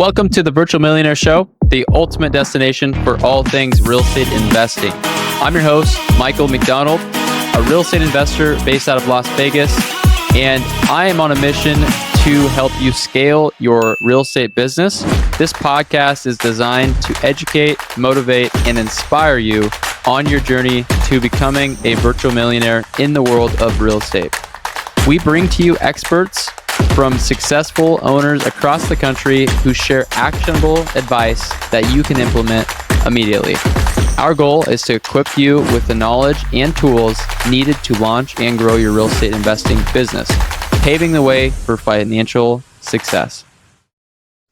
Welcome to the Virtual Millionaire Show, the ultimate destination for all things real estate investing. I'm your host, Michael McDonald, a real estate investor based out of Las Vegas, and I am on a mission to help you scale your real estate business. This podcast is designed to educate, motivate, and inspire you on your journey to becoming a virtual millionaire in the world of real estate. We bring to you experts from successful owners across the country who share actionable advice that you can implement immediately. Our goal is to equip you with the knowledge and tools needed to launch and grow your real estate investing business, paving the way for financial success.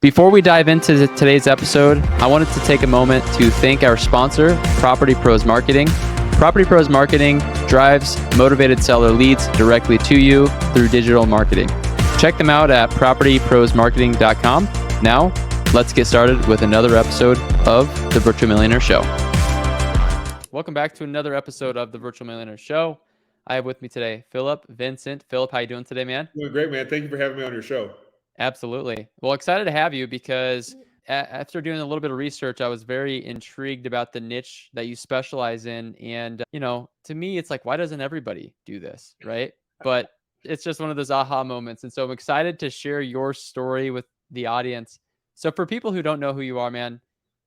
Before we dive into today's episode, I wanted to take a moment to thank our sponsor, Property Pros Marketing. Property Pros Marketing drives motivated seller leads directly to you through digital marketing. Check them out at propertyprosmarketing.com. Now, let's get started with another episode of the Virtual Millionaire Show. Welcome back to another episode of the Virtual Millionaire Show. I have with me today Philip Vincent. Philip, how you doing today, man? Doing great, man. Thank you for having me on your show. Absolutely. Well, excited to have you because after doing a little bit of research, I was very intrigued about the niche that you specialize in. And, to me, it's like, why doesn't everybody do this, right? But it's just one of those aha moments. And so I'm excited to share your story with the audience. So for people who don't know who you are, man,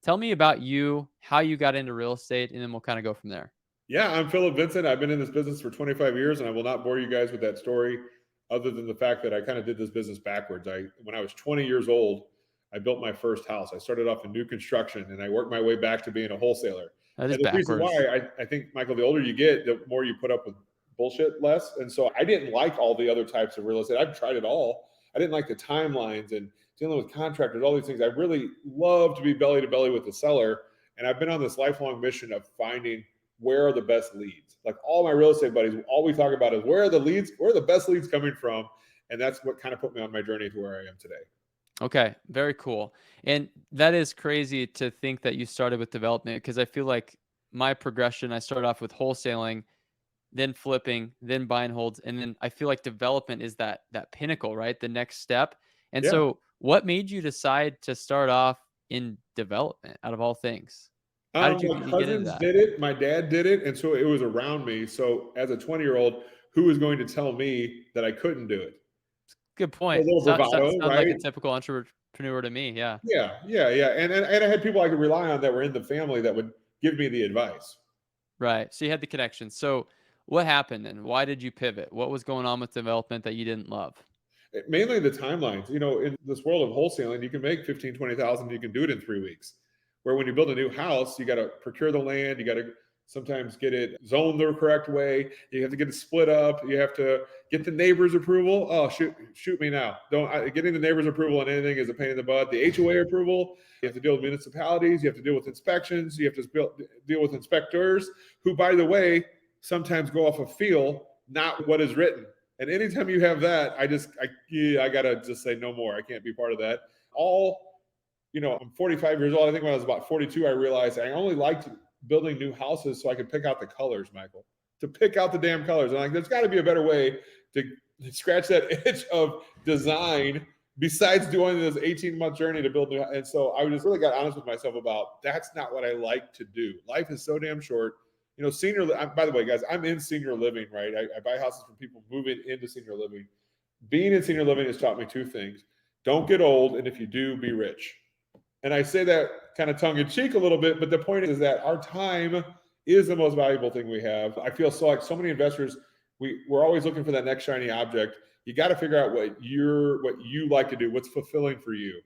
tell me about you, how you got into real estate, and then we'll kind of go from there. Yeah, I'm Philip Vincent. I've been in this business for 25 years, and I will not bore you guys with that story other than the fact that I kind of did this business backwards. When I was 20 years old, I built my first house. I started off in new construction, and I worked my way back to being a wholesaler. That is and the backwards. reason why I think, Michael, the older you get, the more you put up with bullshit less. And so I didn't like all the other types of real estate. I've tried it all. I didn't like the timelines and dealing with contractors, all these things. I really love to be belly to belly with the seller. And I've been on this lifelong mission of finding where are the best leads. Like all my real estate buddies, all we talk about is where are the leads, where are the best leads coming from? And that's what kind of put me on my journey to where I am today. Okay, very cool. And that is crazy to think that you started with development, because I feel like my progression, I started off with wholesaling, then flipping, then buy and holds. And then I feel like development is that pinnacle, right? The next step. And so what made you decide to start off in development out of all things? How did you My get into cousins that? did it. My dad did it. And so it was around me. So as a 20-year-old, who was going to tell me that I couldn't do it? Good point. A little bravado, Sounds right? like a typical entrepreneur to me. Yeah. Yeah. And I had people I could rely on that were in the family that would give me the advice. Right. So you had the connection. So what happened then? Why did you pivot? What was going on with development that you didn't love? Mainly the timelines. In this world of wholesaling, you can make 15, 20,000, you can do it in 3 weeks. Where when you build a new house, you got to procure the land, you got to sometimes get it zoned the correct way, you have to get it split up, you have to get the neighbor's approval. Oh, shoot me now. Getting the neighbor's approval on anything is a pain in the butt. The HOA approval, you have to deal with municipalities, you have to deal with inspections, you have to deal with inspectors who, by the way, sometimes go off a feel, not what is written. And anytime you have that, I gotta just say no more. I can't be part of that. I'm 45 years old. I think when I was about 42, I realized I only liked building new houses so I could pick out the colors, Michael, to pick out the damn colors. And there's got to be a better way to scratch that itch of design besides doing this 18-month journey to build new. And so I just really got honest with myself about that's not what I like to do. Life is so damn short. By the way, guys, I'm in senior living, right? I buy houses from people moving into senior living. Being in senior living has taught me two things. Don't get old, and if you do, be rich. And I say that kind of tongue in cheek a little bit, but the point is that our time is the most valuable thing we have. I feel so many investors, we're always looking for that next shiny object. You got to figure out what you like to do, what's fulfilling for you.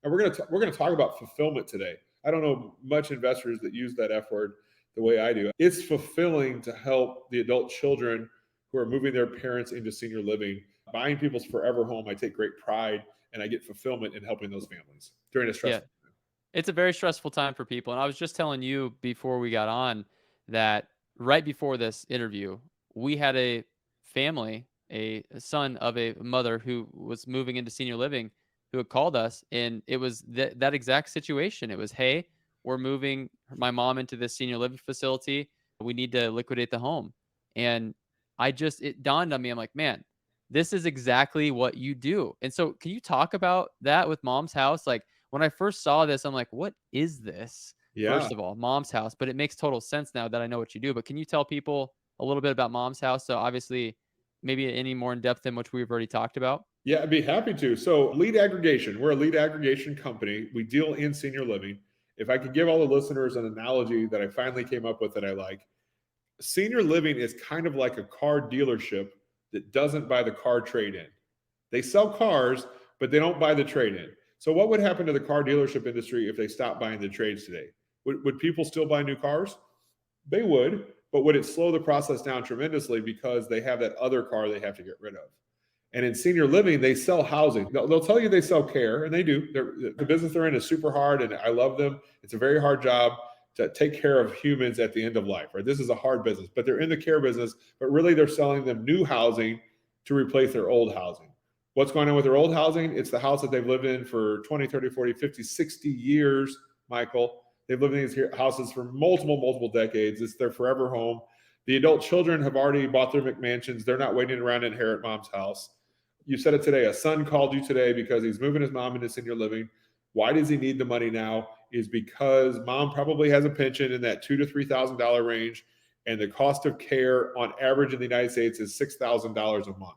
And we're going to talk about fulfillment today. I don't know much investors that use that F word the way I do. It's fulfilling to help the adult children who are moving their parents into senior living. Buying people's forever home, I take great pride, and I get fulfillment in helping those families during a stressful time. It's a very stressful time for people. And I was just telling you before we got on that right before this interview, we had a family, a son of a mother who was moving into senior living, who had called us, and it was that exact situation. It was, hey, we're moving my mom into this senior living facility. We need to liquidate the home. And it dawned on me. I'm like, man, this is exactly what you do. And so can you talk about that with Mom's house? Like, when I first saw this, I'm like, what is this? Yeah. First of all, Mom's House, but it makes total sense now that I know what you do. But can you tell people a little bit about Mom's House? So obviously, maybe any more in depth than which we've already talked about. Yeah, I'd be happy to. So, lead aggregation, we're a lead aggregation company. We deal in senior living. If I could give all the listeners an analogy that I finally came up with that I like, senior living is kind of like a car dealership that doesn't buy the car trade in. They sell cars, but they don't buy the trade in. So, what would happen to the car dealership industry if they stopped buying the trades today? Would people still buy new cars? They would, but would it slow the process down tremendously because they have that other car they have to get rid of? And in senior living, they sell housing. They'll tell you they sell care, and they do. The business they're in is super hard, and I love them. It's a very hard job to take care of humans at the end of life, right? This is a hard business, but they're in the care business, but really they're selling them new housing to replace their old housing. What's going on with their old housing? It's the house that they've lived in for 20, 30, 40, 50, 60 years, Michael. They've lived in these houses for multiple decades. It's their forever home. The adult children have already bought their McMansions. They're not waiting around to inherit mom's house. You said it today. A son called you today because he's moving his mom into senior living. Why does he need the money now? Is because mom probably has a pension in that $2,000 to $3,000 range, and the cost of care on average in the United States is $6,000 a month.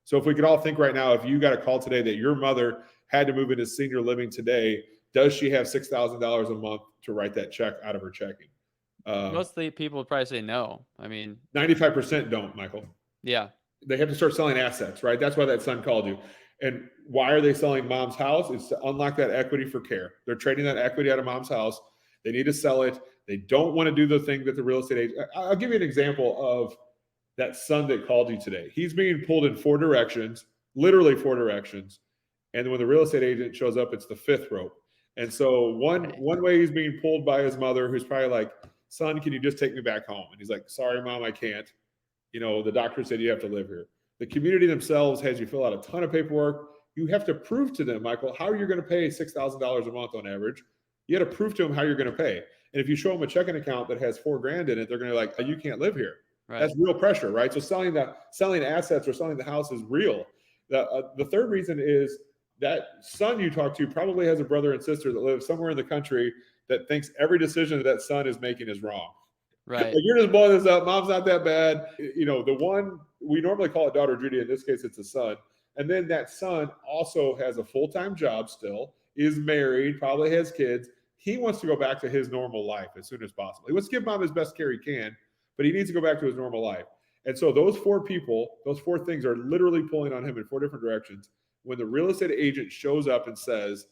So if we could all think right now, if you got a call today that your mother had to move into senior living today, does she have $6,000 a month to write that check out of her checking? Most of the people would probably say no. I mean, 95% don't, Michael. yeah. They have to start selling assets, right? That's why that son called you. And why are they selling mom's house? It's to unlock that equity for care. They're trading that equity out of mom's house. They need to sell it. They don't want to do the thing that the real estate agent. I'll give you an example of that son that called you today. He's being pulled in 4 directions, literally 4 directions. And when the real estate agent shows up, it's the 5th rope. And so one way he's being pulled by his mother, who's probably like, son, can you just take me back home? And he's like, sorry, mom, I can't. The doctor said you have to live here. The community themselves has you fill out a ton of paperwork. You have to prove to them, Michael, how you're going to pay $6,000 a month on average. You got to prove to them how you're going to pay. And if you show them a checking account that has $4,000 in it, they're going to be like, oh, you can't live here. Right. That's real pressure, right? So selling assets or selling the house is real. The third reason is that son you talk to probably has a brother and sister that live somewhere in the country that thinks every decision that son is making is wrong. Right. Like, you're just blowing this up. Mom's not that bad. The one, we normally call it daughter Judy. In this case, it's a son. And then that son also has a full-time job still, is married, probably has kids. He wants to go back to his normal life as soon as possible. He wants to give mom his best care he can, but he needs to go back to his normal life. And so those 4 people, those 4 things are literally pulling on him in 4 different directions. When the real estate agent shows up and says,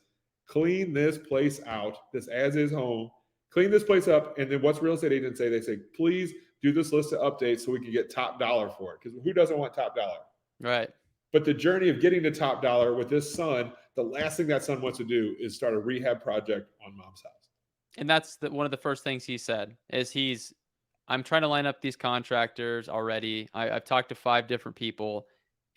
clean this place out, this as is home, clean this place up, and then what's real estate agents say? They say, please do this list of updates so we can get top dollar for it. Because who doesn't want top dollar? Right. But the journey of getting to top dollar with this son, the last thing that son wants to do is start a rehab project on mom's house. And that's one of the first things he said is I'm trying to line up these contractors already. I've talked to 5 different people,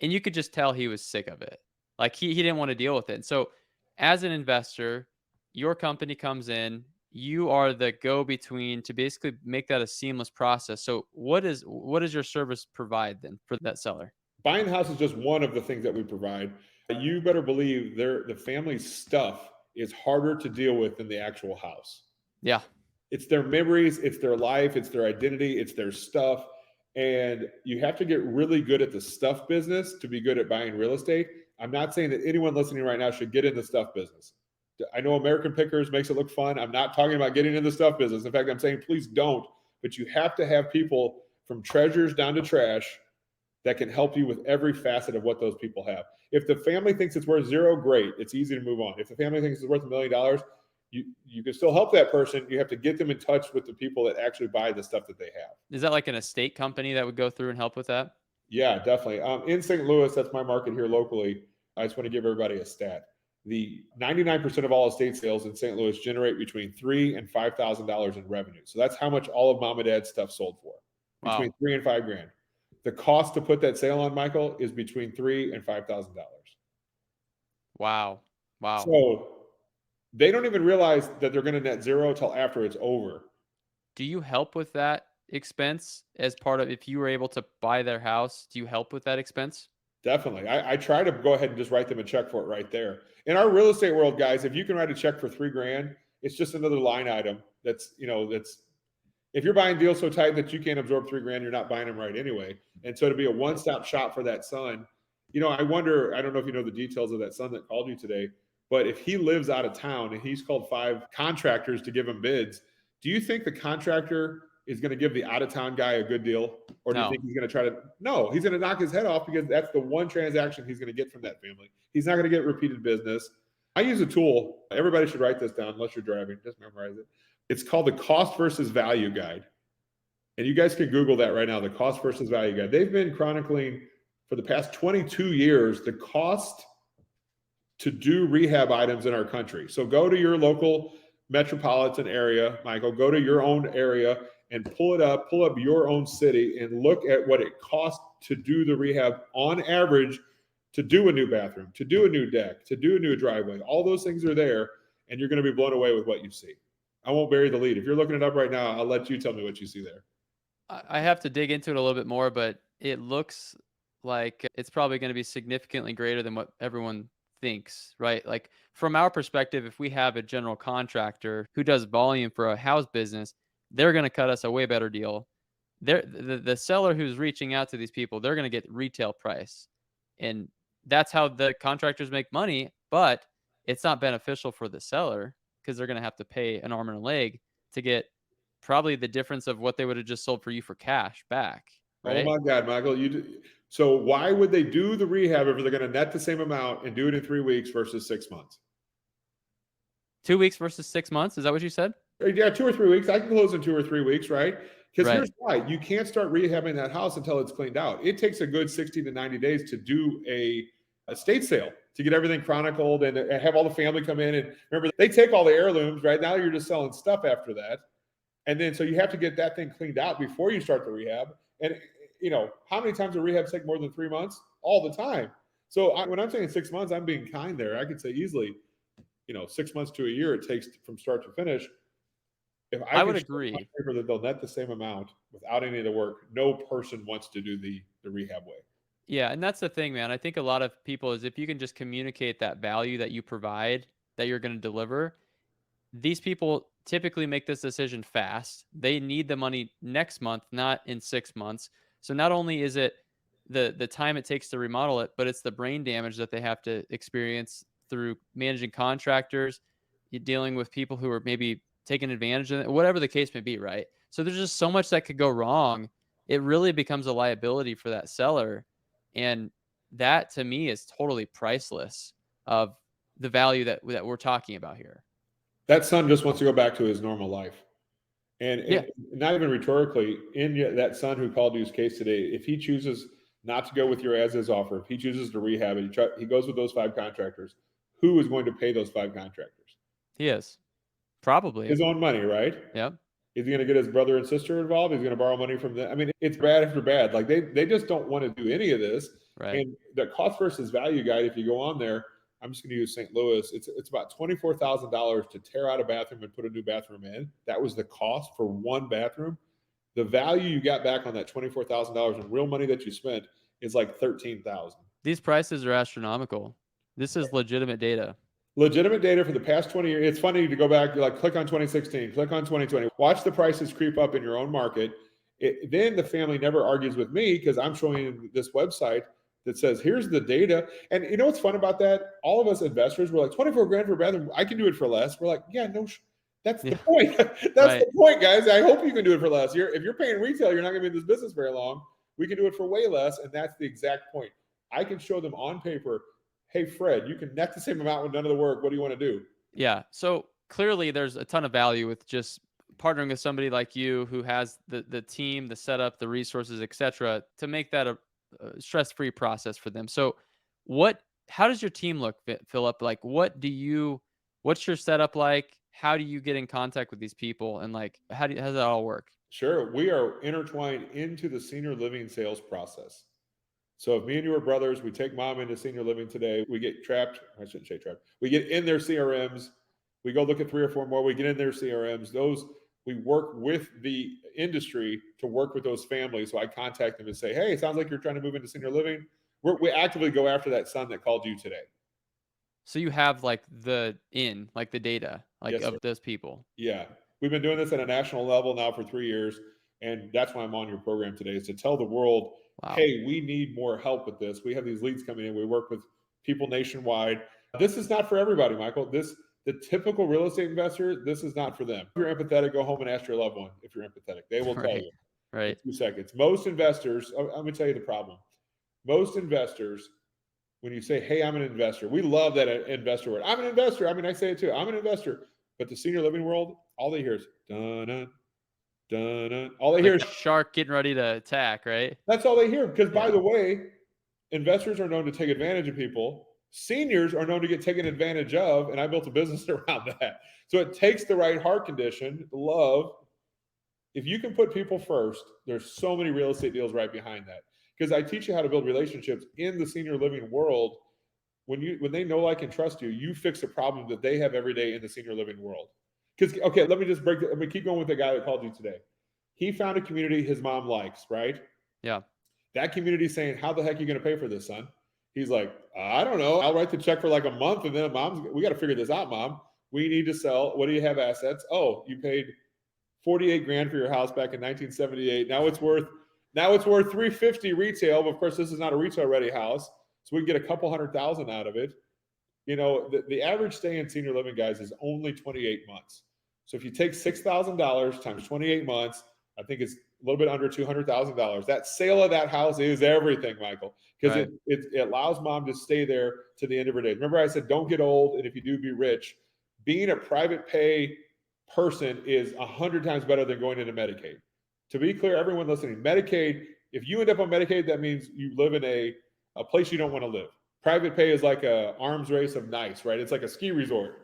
and you could just tell he was sick of it. Like he didn't want to deal with it. And so as an investor, your company comes in, you are the go-between to basically make that a seamless process. So what does your service provide then for that seller? Buying the house is just one of the things that we provide. You better believe the family stuff is harder to deal with than the actual house. Yeah. It's their memories, it's their life, it's their identity, it's their stuff. And you have to get really good at the stuff business to be good at buying real estate. I'm not saying that anyone listening right now should get in the stuff business. I know American Pickers makes it look fun. I'm not talking about getting in the stuff business. In fact, I'm saying please don't. But you have to have people from treasures down to trash that can help you with every facet of what those people have. If the family thinks it's worth 0, great. It's easy to move on. If the family thinks it's worth $1 million, you can still help that person. You have to get them in touch with the people that actually buy the stuff that they have. Is that like an estate company that would go through and help with that? Yeah, definitely. In St. Louis, that's my market here locally. I just want to give everybody a stat. The 99% of all estate sales in St. Louis generate between $3,000 and $5,000 in revenue. So that's how much all of mom and dad's stuff sold for. Between $3,000 and $5,000. The cost to put that sale on, Michael, is between $3,000 and $5,000. Wow. So they don't even realize that they're going to net zero until after it's over. Do you help with that expense as part of, if you were able to buy their house, do you help with that expense? Definitely. I try to go ahead and just write them a check for it right there. In our real estate world, guys, if you can write a check for $3,000, it's just another line item that's, if you're buying deals so tight that you can't absorb $3,000, you're not buying them right anyway. And so to be a one-stop shop for that son, I wonder, I don't know if you know the details of that son that called you today, but if he lives out of town and he's called 5 contractors to give him bids, do you think the contractor is going to give the out-of-town guy a good deal? Or do you think he's going to try to, no, he's going to knock his head off because that's the one transaction he's going to get from that family. He's not going to get repeated business. I use a tool. Everybody should write this down unless you're driving. Just memorize it. It's called the cost versus value guide. And you guys can Google that right now, the cost versus value guide. They've been chronicling for the past 22 years the cost to do rehab items in our country. So go to your local metropolitan area, Michael, go to your own area and pull up your own city and look at what it costs to do the rehab on average, to do a new bathroom, to do a new deck, to do a new driveway. All those things are there, and you're going to be blown away with what you see. I won't bury the lead. If you're looking it up right now, I'll let you tell me what you see there. I have to dig into it a little bit more, but it looks like it's probably going to be significantly greater than what everyone thinks, right? Like from our perspective, if we have a general contractor who does volume for a house business, they're going to cut us a way better deal. The seller who's reaching out to these people, they're going to get retail price. And that's how the contractors make money, but it's not beneficial for the seller because they're going to have to pay an arm and a leg to get probably the difference of what they would have just sold for you for cash back. Right? Oh my God, Michael. So why would they do the rehab if they're going to net the same amount and do it in 3 weeks versus 6 months? 2 weeks versus 6 months. Is that what you said? Yeah, 2 or 3 weeks. I can close in 2 or 3 weeks, right? Because Right. here's why. You can't start rehabbing that house until it's cleaned out. It takes a good 60 to 90 days to do a estate sale, to get everything chronicled and have all the family come in. And remember, they take all the heirlooms, right? Now you're just selling stuff after that. And then so you have to get that thing cleaned out before you start the rehab. And how many times do rehabs take more than 3 months? All the time. So when I'm saying 6 months, I'm being kind there. I could say easily, 6 months to a year it takes from start to finish. If I would agree that they'll net the same amount without any of the work, no person wants to do the rehab way. Yeah, and that's the thing, man. I think a lot of people is if you can just communicate that value that you provide, that you're going to deliver, these people typically make this decision fast. They need the money next month, not in 6 months. So not only is it the time it takes to remodel it, but it's the brain damage that they have to experience through managing contractors, dealing with people who are maybe taking advantage of it, whatever the case may be, right? So there's just so much that could go wrong. It really becomes a liability for that seller. And that to me is totally priceless of the value that we're talking about here. That son just wants to go back to his normal life. And Yeah. not even rhetorically, in that son who called you's case today, if he chooses not to go with your as-is offer, if he chooses to rehab it, he goes with those 5 contractors, who is going to pay those 5 contractors? He is. Probably. His own money, right? Yep. Is he going to get his brother and sister involved? He's going to borrow money from them. I mean, it's bad after bad. Like they just don't want to do any of this. Right. And the cost versus value guide, if you go on there, I'm just going to use St. Louis. It's about $24,000 to tear out a bathroom and put a new bathroom in. That was the cost for one bathroom. The value you got back on that $24,000 in real money that you spent is like $13,000. These prices are astronomical. This is legitimate data. Legitimate data for the past 20 years. It's funny to go back, like click on 2016, click on 2020, watch the prices creep up in your own market. Then the family never argues with me because I'm showing this website that says, here's the data. And you know what's fun about that? All of us investors were like, 24 grand for a bathroom, I can do it for less. We're like, yeah, no, that's the point. That's the point, guys. I hope you can do it for less. If you're paying retail, you're not going to be in this business very long. We can do it for way less. And that's the exact point. I can show them on paper, hey, Fred, you can net the same amount with none of the work. What do you want to do? Yeah. So clearly there's a ton of value with just partnering with somebody like you who has the team, the setup, the resources, etc., to make that a stress-free process for them. So how does your team look, Philip? Like, what's your setup like? How do you get in contact with these people? And like, how does that all work? Sure. We are intertwined into the senior living sales process. So if me and you are brothers, we take mom into senior living today, we get trapped. I shouldn't say trapped. We get in their CRMs. We go look at 3 or 4 more. We get in their CRMs. We work with the industry to work with those families. So I contact them and say, hey, it sounds like you're trying to move into senior living. We actively go after that son that called you today. So you have like the data Yes, sir. of those people. Yeah. We've been doing this at a national level now for 3 years. And that's why I'm on your program today, is to tell the world, Wow. hey, we need more help with this. We have these leads coming in. We work with people nationwide. This is not for everybody, Michael. The typical real estate investor, this is not for them. If you're empathetic, go home and ask your loved one if you're empathetic. They will tell Right. you in Right. 2 seconds. Most investors, I'm going to tell you the problem. Most investors, when you say, hey, I'm an investor, we love that investor word. I'm an investor. I mean, I say it too. I'm an investor. But the senior living world, all they hear is dun dun. All they hear is shark getting ready to attack, right? that's all they hear. Because by Yeah. the way, investors are known to take advantage of people. Seniors are known to get taken advantage of, and I built a business around that. So it takes the right heart condition, love. If you can put people first, there's so many real estate deals right behind that. Because I teach you how to build relationships in the senior living world. When they know, like, and trust you, you fix a problem that they have every day in the senior living world. Because, okay, let me keep going with the guy that called you today. He found a community his mom likes, right? Yeah. That community saying, how the heck are you going to pay for this, son? He's like, I don't know. I'll write the check for like a month, and then we got to figure this out, mom. We need to sell. What do you have assets? Oh, you paid 48 grand for your house back in 1978. Now it's worth 350 retail. But of course, this is not a retail ready house, so we can get a couple $100,000 out of it. You know, the average stay in senior living, guys, is only 28 months. So if you take $6,000 times 28 months, I think it's a little bit under $200,000. That sale of that house is everything, Michael, because Right. it allows mom to stay there to the end of her day. Remember, I said, don't get old, and if you do, be rich. Being a private pay person is 100 times better than going into Medicaid. To be clear, everyone listening, Medicaid, if you end up on Medicaid, that means you live in a place you don't want to live. Private pay is like a arms race of nice, right? It's like a ski resort.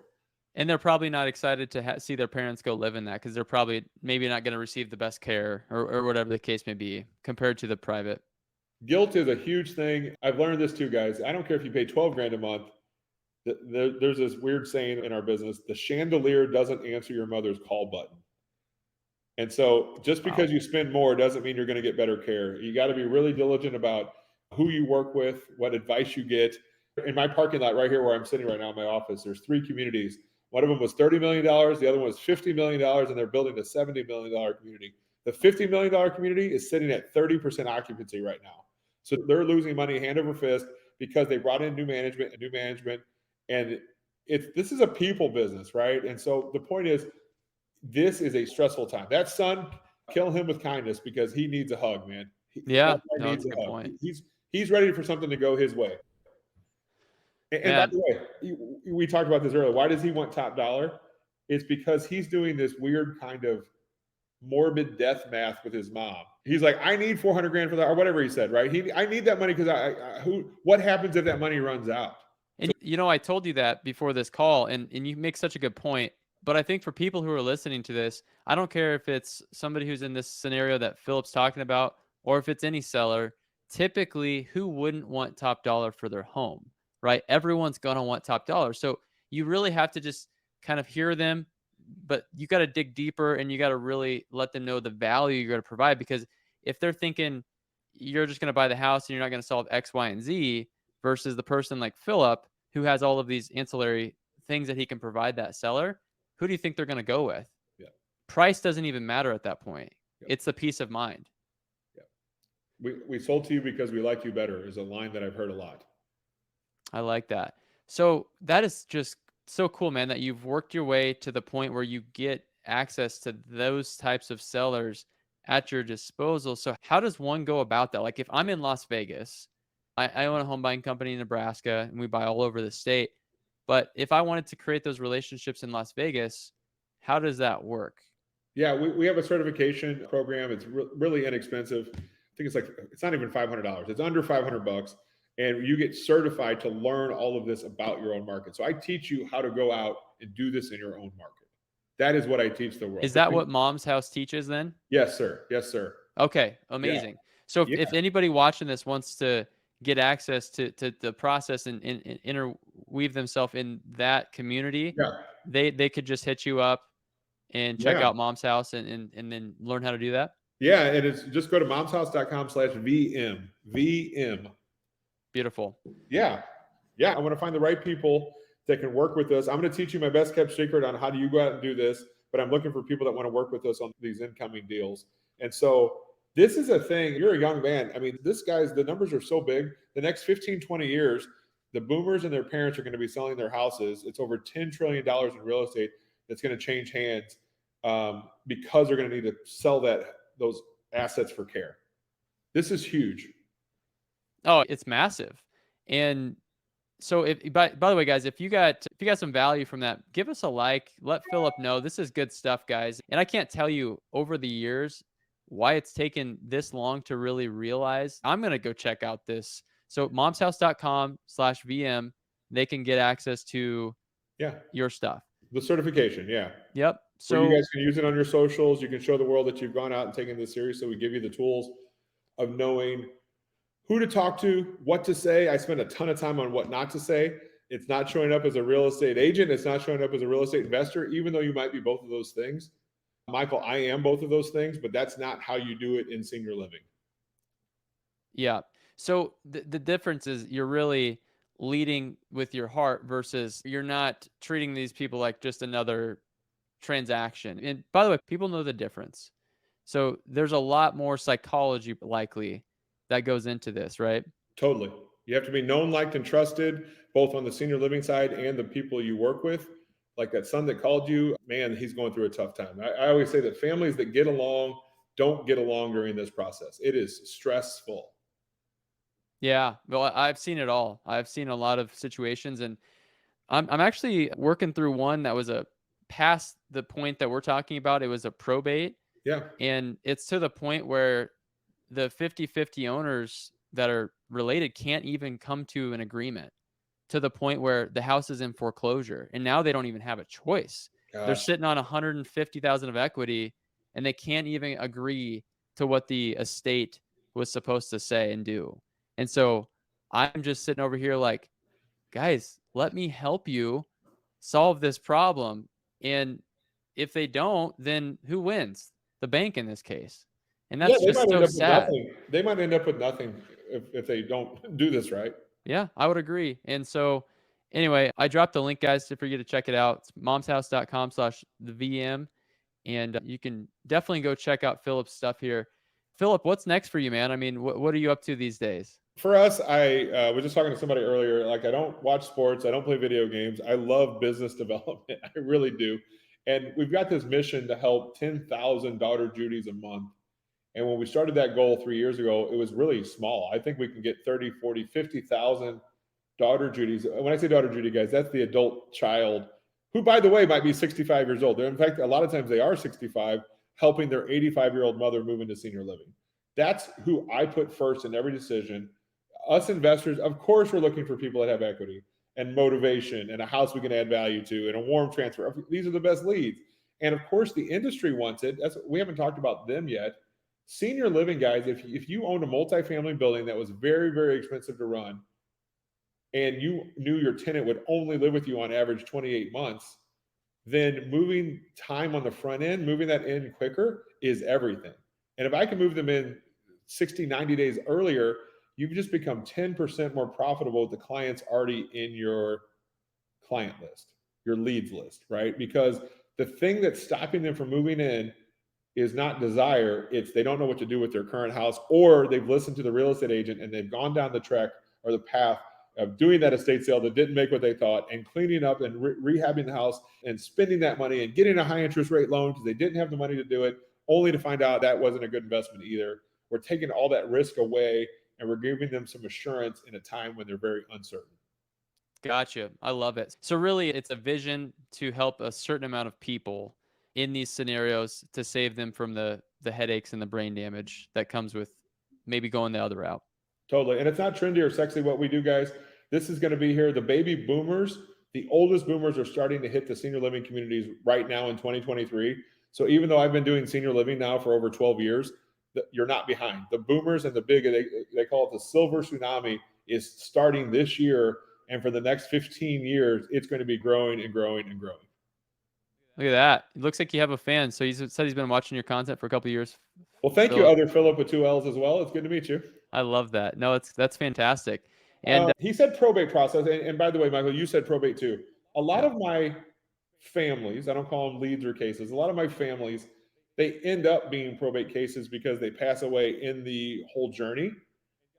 And they're probably not excited to see their parents go live in that, because they're probably maybe not going to receive the best care or whatever the case may be compared to the private. Guilt is a huge thing. I've learned this too, guys. I don't care if you pay 12 grand a month. There's this weird saying in our business: the chandelier doesn't answer your mother's call button. And so just because you spend more doesn't mean you're going to get better care. You got to be really diligent about who you work with, what advice you get. In my parking lot right here where I'm sitting right now in my office, there's 3 communities. One of them was $30 million. The other one was $50 million, and they're building a $70 million community. The $50 million community is sitting at 30% occupancy right now. So they're losing money hand over fist because they brought in new management. And this is a people business, right? And so the point is, this is a stressful time. That son, kill him with kindness because he needs a hug, man. Yeah, needs that's a good hug. point. He's ready for something to go his way. And by the way, we talked about this earlier. Why does he want top dollar? It's because he's doing this weird kind of morbid death math with his mom. He's like, I need 400 grand for that, or whatever he said, right? I need that money because what happens if that money runs out? And I told you that before this call, and you make such a good point. But I think for people who are listening to this, I don't care if it's somebody who's in this scenario that Philip's talking about, or if it's any seller. Typically, who wouldn't want top dollar for their home, right? Everyone's going to want top dollar. So you really have to just kind of hear them, but you got to dig deeper, and you got to really let them know the value you're going to provide. Because if they're thinking you're just going to buy the house and you're not going to solve X, Y, and Z, versus the person like Philip who has all of these ancillary things that he can provide that seller, who do you think they're going to go with? Yeah. Price doesn't even matter at that point. Yeah. It's the peace of mind. Yeah. We sold to you because we like you better is a line that I've heard a lot. I like that. So that is just so cool, man, that you've worked your way to the point where you get access to those types of sellers at your disposal. So how does one go about that? Like if I'm in Las Vegas, I own a home buying company in Nebraska, and we buy all over the state. But if I wanted to create those relationships in Las Vegas, how does that work? Yeah, we have a certification program. It's really inexpensive. I think it's not even $500. It's under $500, and you get certified to learn all of this about your own market. So I teach you how to go out and do this in your own market. That is what I teach the world. Is that what Mom's House teaches then? Yes, sir. Yes, sir. Okay, amazing. Yeah. So if anybody watching this wants to get access to the process and interweave themselves in that community, they could just hit you up and check out Mom's House and then learn how to do that? Yeah, and it's just go to momshouse.com/VM. VM. Beautiful. Yeah. Yeah. I want to find the right people that can work with us. I'm going to teach you my best kept secret on how do you go out and do this, but I'm looking for people that want to work with us on these incoming deals. And so this is a thing. You're a young man. I mean, the numbers are so big. The next 15, 20 years, the boomers and their parents are going to be selling their houses. It's over $10 trillion in real estate that's going to change hands because they're going to need to sell those assets for care. This is huge. Oh, it's massive. And so by the way, guys, if you got some value from that, give us a like, let Philip know. This is good stuff, guys. And I can't tell you over the years why it's taken this long to really realize. I'm going to go check out this. So momshouse.com/VM, they can get access to your stuff. The certification. Yeah. Yep. So you guys can use it on your socials. You can show the world that you've gone out and taken this serious. So we give you the tools of knowing who to talk to, what to say. I spend a ton of time on what not to say. It's not showing up as a real estate agent. It's not showing up as a real estate investor, even though you might be both of those things. Michael, I am both of those things, but that's not how you do it in senior living. Yeah. So the difference is you're really leading with your heart versus you're not treating these people like just another transaction. And by the way, people know the difference. So there's a lot more psychology likely that goes into this, right? Totally. You have to be known, liked, and trusted, both on the senior living side and the people you work with. Like that son that called you, man, he's going through a tough time. I always say that families that get along don't get along during this process. It is stressful. Yeah, well, I've seen it all. I've seen a lot of situations, and I'm actually working through one that was past the point that we're talking about. It was a probate. Yeah. And it's to the point where the 50-50 owners that are related can't even come to an agreement, to the point where the house is in foreclosure. And now they don't even have a choice. Gosh. They're sitting on $150,000 of equity, and they can't even agree to what the estate was supposed to say and do. And so I'm just sitting over here like, guys, let me help you solve this problem. And if they don't, then who wins? The bank in this case. And that's just so sad. They might end up with nothing if they don't do this right. Yeah, I would agree. And so anyway, I dropped the link, guys, for you to check it out. It's momshouse.com/the VM. And you can definitely go check out Philip's stuff here. Philip, what's next for you, man? I mean, what are you up to these days? For us, I was just talking to somebody earlier. Like, I don't watch sports. I don't play video games. I love business development. I really do. And we've got this mission to help 10,000 daughter Judys a month. And when we started that goal 3 years ago, it was really small. I think we can get 30, 40, 50,000 daughter Judys. When I say daughter Judy, guys, that's the adult child who, by the way, might be 65 years old. In fact, a lot of times they are 65, helping their 85-year-old mother move into senior living. That's who I put first in every decision. Us investors, of course, we're looking for people that have equity and motivation and a house we can add value to and a warm transfer. These are the best leads. And of course, the industry wants it. We haven't talked about them yet. Senior living, guys, if you owned a multifamily building that was very, very expensive to run, and you knew your tenant would only live with you on average 28 months, then moving time on the front end, moving that in quicker is everything. And if I can move them in 60, 90 days earlier, you've just become 10% more profitable with the clients already in your client list, your leads list, right? Because the thing that's stopping them from moving in is not desire. It's they don't know what to do with their current house, or they've listened to the real estate agent and they've gone down the track or the path of doing that estate sale that didn't make what they thought, and cleaning up and rehabbing the house and spending that money and getting a high interest rate loan because they didn't have the money to do it, only to find out that wasn't a good investment either. We're taking all that risk away and we're giving them some assurance in a time when they're very uncertain. Gotcha. I love it. So really, it's a vision to help a certain amount of people in these scenarios to save them from the headaches and the brain damage that comes with maybe going the other route. Totally. And it's not trendy or sexy what we do, guys. This is going to be here. The baby boomers, the oldest boomers, are starting to hit the senior living communities right now in 2023. So even though I've been doing senior living now for over 12 years, you're not behind. The boomers and the big, they call it the silver tsunami, is starting this year. And for the next 15 years, it's going to be growing and growing and growing. Look at that. It looks like you have a fan. So he said he's been watching your content for a couple of years. Well, thank you, other Philip with 2 L's as well. It's good to meet you. I love that. No, that's fantastic. And He said probate process. And by the way, Michael, you said probate too. A lot of my families, I don't call them leads or cases, a lot of my families, they end up being probate cases because they pass away in the whole journey.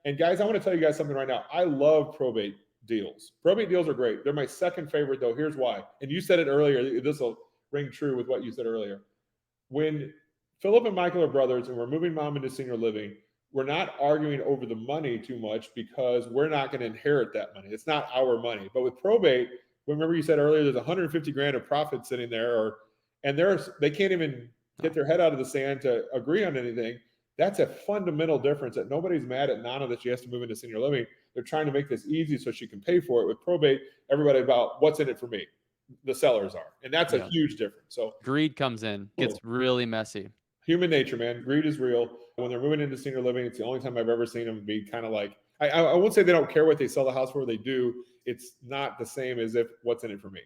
And guys, I want to tell you guys something right now. I love probate deals. Probate deals are great. They're my second favorite, though. Here's why. And you said it earlier. This will ring true with what you said earlier. When Philip and Michael are brothers and we're moving mom into senior living, we're not arguing over the money too much because we're not going to inherit that money. It's not our money. But with probate, remember you said earlier, there's 150 grand of profit sitting there, and they can't even get their head out of the sand to agree on anything. That's a fundamental difference that nobody's mad at Nana that she has to move into senior living. They're trying to make this easy so she can pay for it. With probate, everybody about what's in it for me. The sellers are. And that's a huge difference. So greed comes in, gets really messy. Human nature, man. Greed is real. When they're moving into senior living, it's the only time I've ever seen them be kind of like, I won't say they don't care what they sell the house for. They do. It's not the same as if what's in it for me.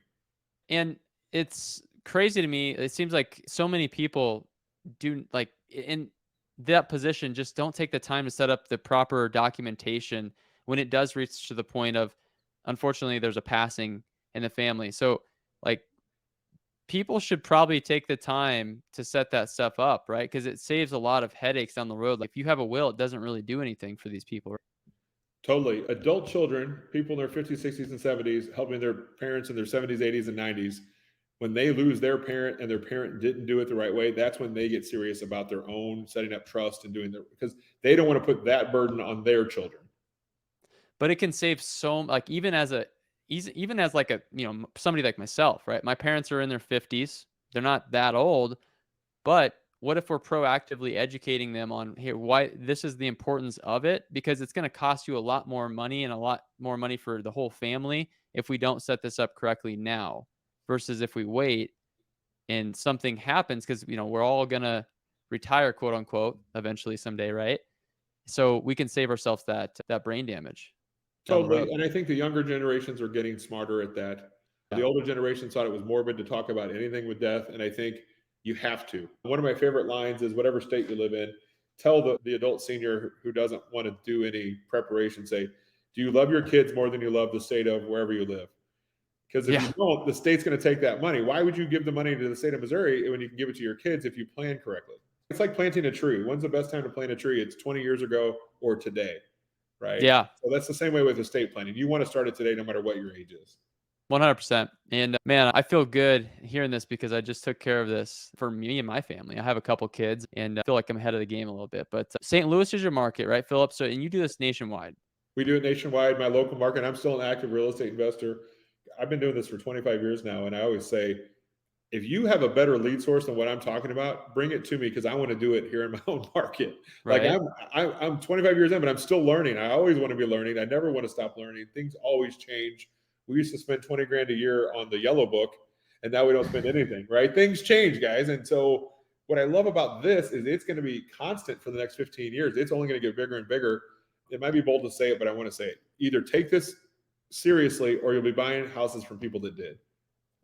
And it's crazy to me. It seems like so many people do, like, in that position, just don't take the time to set up the proper documentation when it does reach to the point of, unfortunately, there's a passing in the family. So, like, people should probably take the time to set that stuff up, right? Because it saves a lot of headaches down the road. Like, if you have a will, it doesn't really do anything for these people. Totally. Adult children, people in their 50s, 60s, and 70s, helping their parents in their 70s, 80s, and 90s, when they lose their parent and their parent didn't do it the right way, that's when they get serious about their own setting up trust and doing their, because they don't want to put that burden on their children. But it can save so, like, even as like a, somebody like myself, right? My parents are in their 50s. They're not that old, but what if we're proactively educating them on here, why this is the importance of it? Because it's going to cost you a lot more money and a lot more money for the whole family if we don't set this up correctly now versus if we wait and something happens, because, we're all going to retire, quote unquote, eventually someday, right? So we can save ourselves that brain damage. Totally. And I think the younger generations are getting smarter at that. The older generation thought it was morbid to talk about anything with death. And I think you have to. One of my favorite lines is, whatever state you live in, tell the adult senior who doesn't want to do any preparation, say, do you love your kids more than you love the state of wherever you live? Because if you don't, the state's going to take that money. Why would you give the money to the state of Missouri when you can give it to your kids if you plan correctly? It's like planting a tree. When's the best time to plant a tree? It's 20 years ago or today, right? Yeah. So that's the same way with estate planning. You want to start it today no matter what your age is. 100%. And man, I feel good hearing this because I just took care of this for me and my family. I have a couple kids and I feel like I'm ahead of the game a little bit. But St. Louis is your market, right, Philip? So, and you do this nationwide. We do it nationwide. My local market, I'm still an active real estate investor. I've been doing this for 25 years now. And I always say, if you have a better lead source than what I'm talking about, bring it to me, because I want to do it here in my own market. Right. Like I'm 25 years in, but I'm still learning. I always want to be learning. I never want to stop learning. Things always change. We used to spend 20 grand a year on the yellow book, and now we don't spend anything, right? Things change, guys. And so what I love about this is it's going to be constant for the next 15 years. It's only going to get bigger and bigger. It might be bold to say it, but I want to say it. Either take this seriously or you'll be buying houses from people that did.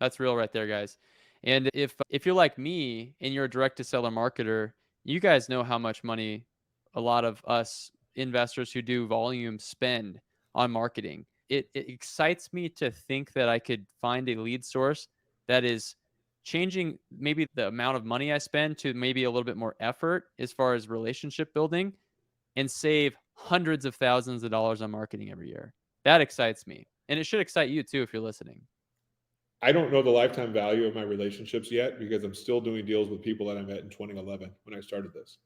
That's real right there, guys. And if you're like me and you're a direct-to-seller marketer, you guys know how much money a lot of us investors who do volume spend on marketing. It excites me to think that I could find a lead source that is changing maybe the amount of money I spend to maybe a little bit more effort as far as relationship building, and save hundreds of thousands of dollars on marketing every year. That excites me. And it should excite you too if you're listening. I don't know the lifetime value of my relationships yet, because I'm still doing deals with people that I met in 2011 when I started this.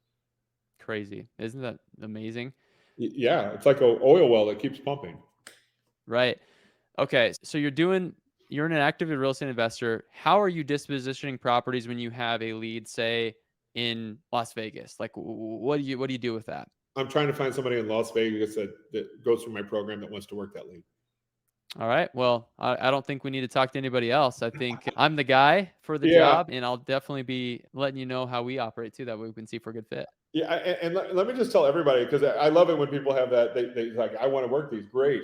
Crazy. Isn't that amazing? Yeah. It's like an oil well that keeps pumping. Right. Okay. So you're an active real estate investor. How are you dispositioning properties when you have a lead, say, in Las Vegas? Like, what do you do with that? I'm trying to find somebody in Las Vegas that goes through my program that wants to work that lead. All right. Well, I don't think we need to talk to anybody else. I think I'm the guy for the job, and I'll definitely be letting you know how we operate too. That way we can see if we're a good fit. Yeah. And let me just tell everybody, because I love it when people have that. They like, I want to work these. Great.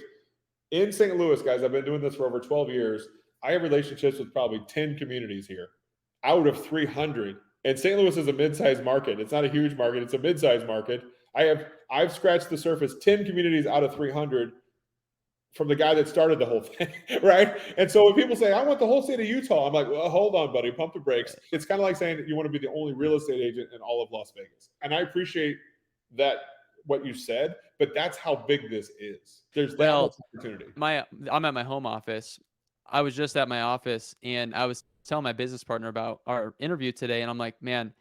In St. Louis, guys, I've been doing this for over 12 years. I have relationships with probably 10 communities here out of 300. And St. Louis is a mid-sized market. It's not a huge market. It's a mid-sized market. I've scratched the surface, 10 communities out of 300. from the guy that started the whole thing, right? And so when people say, I want the whole state of Utah, I'm like, well, hold on, buddy, pump the brakes. It's kind of like saying that you want to be the only real estate agent in all of Las Vegas. And I appreciate that, what you said, but that's how big this is. There's that much opportunity. I'm at my home office. I was just at my office and I was telling my business partner about our interview today. And I'm like, man,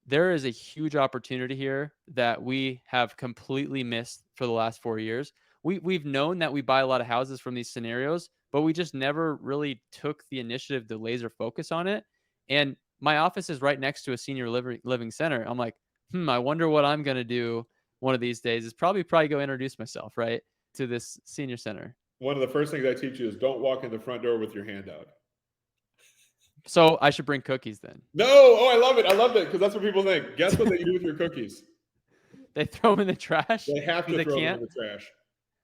there is a huge opportunity here that we have completely missed for the last 4 years. We've known that we buy a lot of houses from these scenarios, but we just never really took the initiative to laser focus on it. And my office is right next to a senior living center. I'm like, I wonder what I'm going to do one of these days is probably go introduce myself, right, to this senior center. One of the first things I teach you is don't walk in the front door with your hand out. So I should bring cookies then? No. Oh, I love it. I love it because that's what people think. Guess what they do with your cookies? They throw them in the trash. They have to throw them in the trash.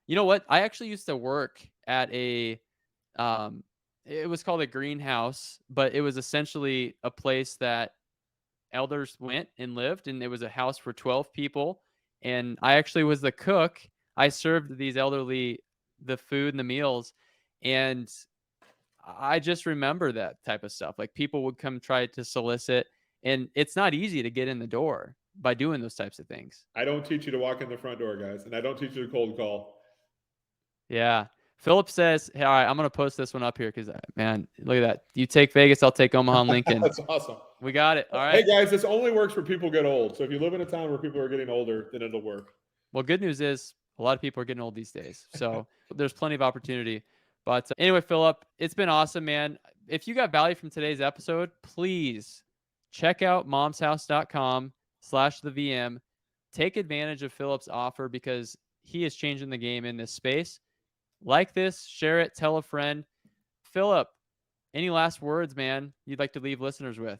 You know what? I actually used to work at it was called a greenhouse, but it was essentially a place that elders went and lived, and it was a house for 12 people. And I actually was the cook. I served these elderly the food and the meals. And I just remember that type of stuff. Like people would come try to solicit, and it's not easy to get in the door by doing those types of things. I don't teach you to walk in the front door, guys. And I don't teach you to cold call. Yeah. Philip says, hey, all right, I'm going to post this one up here because, man, look at that. You take Vegas, I'll take Omaha and Lincoln. That's awesome. We got it. All right. Hey, guys, this only works for people get old. So if you live in a town where people are getting older, then it'll work. Well, good news is a lot of people are getting old these days. So there's plenty of opportunity. But anyway, Philip, it's been awesome, man. If you got value from today's episode, please check out momshouse.com/thevm. Take advantage of Philip's offer because he is changing the game in this space. Like this, share it, tell a friend. Philip, any last words, man, you'd like to leave listeners with?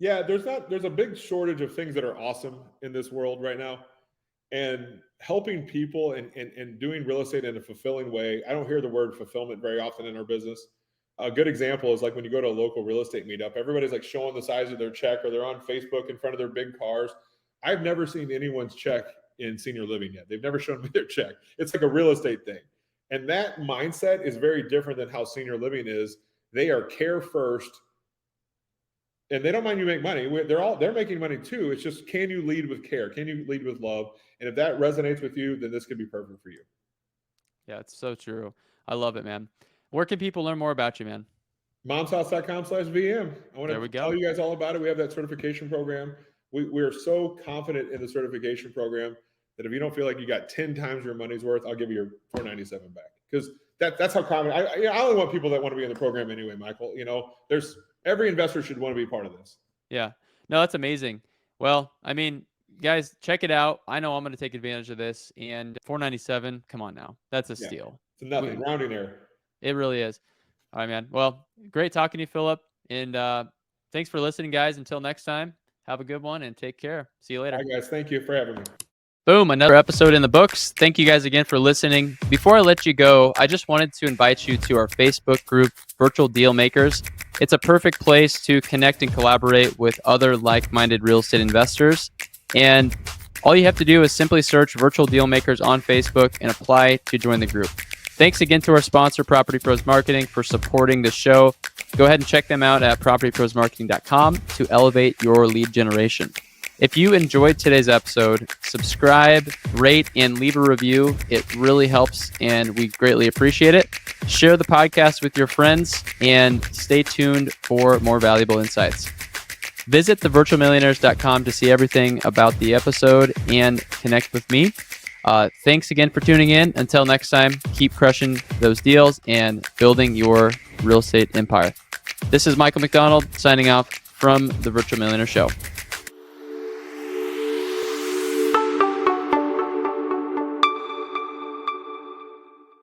Yeah, there's a big shortage of things that are awesome in this world right now. And helping people and doing real estate in a fulfilling way. I don't hear the word fulfillment very often in our business. A good example is like when you go to a local real estate meetup, everybody's like showing the size of their check, or they're on Facebook in front of their big cars. I've never seen anyone's check in senior living yet. They've never shown me their check. It's like a real estate thing. And that mindset is very different than how senior living is. They are care first, and they don't mind you make money. They're making money too. It's just, can you lead with care? Can you lead with love? And if that resonates with you, then this could be perfect for you. Yeah, it's so true. I love it, man. Where can people learn more about you, man? momshouse.com/VM. I want to tell you guys all about it. We have that certification program. We're so confident in the certification program that if you don't feel like you got 10 times your money's worth, I'll give you your $497 back. Because that's how confident. I only want people that want to be in the program anyway, Michael. You know, every investor should want to be part of this. Yeah. No, that's amazing. Well, I mean, guys, check it out. I know I'm going to take advantage of this. And $497, come on now. That's a steal. It's nothing. Rounding error. It really is. All right, man. Well, great talking to you, Philip. And thanks for listening, guys. Until next time, have a good one and take care. See you later. All right, guys. Thank you for having me. Boom, another episode in the books. Thank you guys again for listening. Before I let you go, I just wanted to invite you to our Facebook group, Virtual Deal Makers. It's a perfect place to connect and collaborate with other like-minded real estate investors. And all you have to do is simply search Virtual Deal Makers on Facebook and apply to join the group. Thanks again to our sponsor, Property Pros Marketing, for supporting the show. Go ahead and check them out at propertyprosmarketing.com to elevate your lead generation. If you enjoyed today's episode, subscribe, rate, and leave a review. It really helps, and we greatly appreciate it. Share the podcast with your friends, and stay tuned for more valuable insights. Visit thevirtualmillionaires.com to see everything about the episode and connect with me. Thanks again for tuning in. Until next time, keep crushing those deals and building your real estate empire. This is Michael McDonald signing off from the Virtual Millionaire Show.